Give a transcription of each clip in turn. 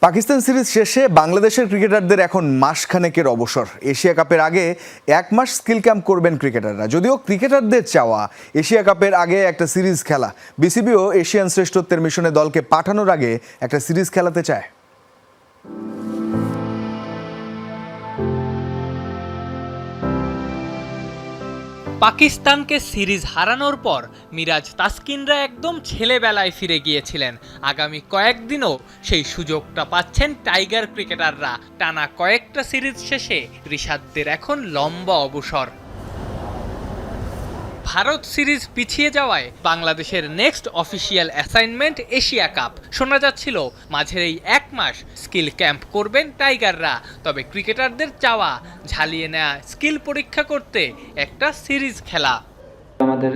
Pakistan series শেষে বাংলাদেশের ক্রিকেটারদের এখন মাসখানেকের অবসর। এশিয়া কাপের আগে 1 মাস স্কিল ক্যাম্প করবেন ক্রিকেটাররা। যদিও ক্রিকেটারদের চাওয়া এশিয়া কাপের আগে একটা সিরিজ খেলা, বিসিবিও এশিয়ান শ্রেষ্ঠত্বের মিশনে দলকে পাঠানোর আগে একটা সিরিজ খেলাতে চায়। পাকিস্তানকে সিরিজ হারানোর পর মিরাজ তাসকিনরা একদম ছেলেবেলায় ফিরে গিয়েছিলেন। আগামী কয়েকদিনও সেই সুযোগটা পাচ্ছেন টাইগার ক্রিকেটাররা। টানা কয়েকটা সিরিজ শেষে রিশাদদের এখন লম্বা অবসর। ভারত সিরিজ পিছিয়ে যাওয়ায় বাংলাদেশের next official assignment Asia cup. শোনা যাচ্ছিল মাঝের এই 1 মাস স্কিল ক্যাম্প করবেন টাইগাররা। তবে ক্রিকেটারদের চাওয়া ঝালিয়ে নেওয়া স্কিল পরীক্ষা করতে একটা সিরিজ খেলা। আমাদের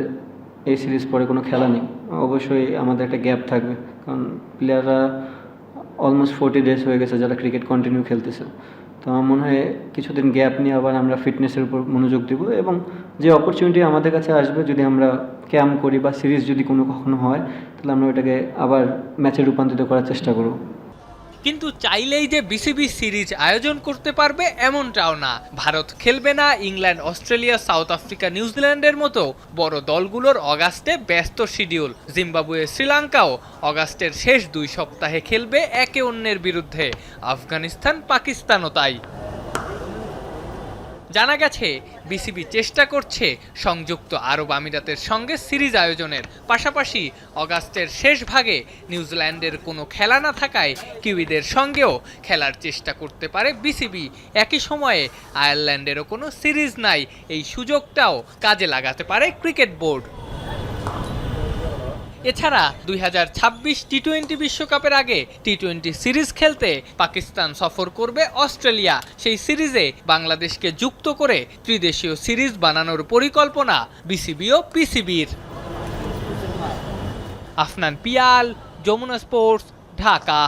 এই সিরিজ পরে কোনো খেলা নেই, অবশ্যই আমাদের একটা গ্যাপ থাকবে, কারণ প্লেয়াররা অলমোস্ট 40 ডেজ হয়ে গেছে যারা ক্রিকেট কন্টিনিউ খেলতেছে। তো আমার মনে হয় কিছুদিন গ্যাপ নিয়ে আবার আমরা ফিটনেসের উপর মনোযোগ দেব, এবং যে অপরচুনিটি আমাদের কাছে আসবে, যদি আমরা ক্যাম্প করি বা সিরিজ যদি কখনো হয়, তাহলে আমরা ওটাকে আবার ম্যাচে রূপান্তরিত করার চেষ্টা করব। কিন্তু চাইলেই যে বিসিবি সিরিজ আয়োজন করতে পারবে এমনটাও না। ভারত খেলবে না, ইংল্যান্ড, অস্ট্রেলিয়া, সাউথ আফ্রিকা, নিউজিল্যান্ডের মতো বড় দলগুলোর অগাস্টে ব্যস্ত শিডিউল। জিম্বাবুয়ে, শ্রীলঙ্কাও অগাস্টের শেষ 2 সপ্তাহে খেলবে একে অন্যের বিরুদ্ধে। আফগানিস্তান, পাকিস্তানও তাই। জানা গেছে বিসিবি চেষ্টা করছে সংযুক্ত আরব আমিরাতের সঙ্গে সিরিজ আয়োজনের। পাশাপাশি অগাস্টের শেষ ভাগে নিউজিল্যান্ডের কোনো খেলা না থাকায় কিউইদের সঙ্গেও খেলার চেষ্টা করতে পারে বিসিবি। একই সময়ে আয়ারল্যান্ডেরও কোনো সিরিজ নাই, এই সুযোগটাও কাজে লাগাতে পারে ক্রিকেট বোর্ড। এছাড়া 2026 টি-20 বিশ্বকাপের আগে টি-20 সিরিজ খেলতে পাকিস্তান সফর করবে অস্ট্রেলিয়া। সেই সিরিজে বাংলাদেশকে যুক্ত করে ত্রিদেশীয় সিরিজ বানানোর পরিকল্পনা বিসিবি ও পিসিবির। আফনান পিয়াল, যমুনা স্পোর্টস, ঢাকা।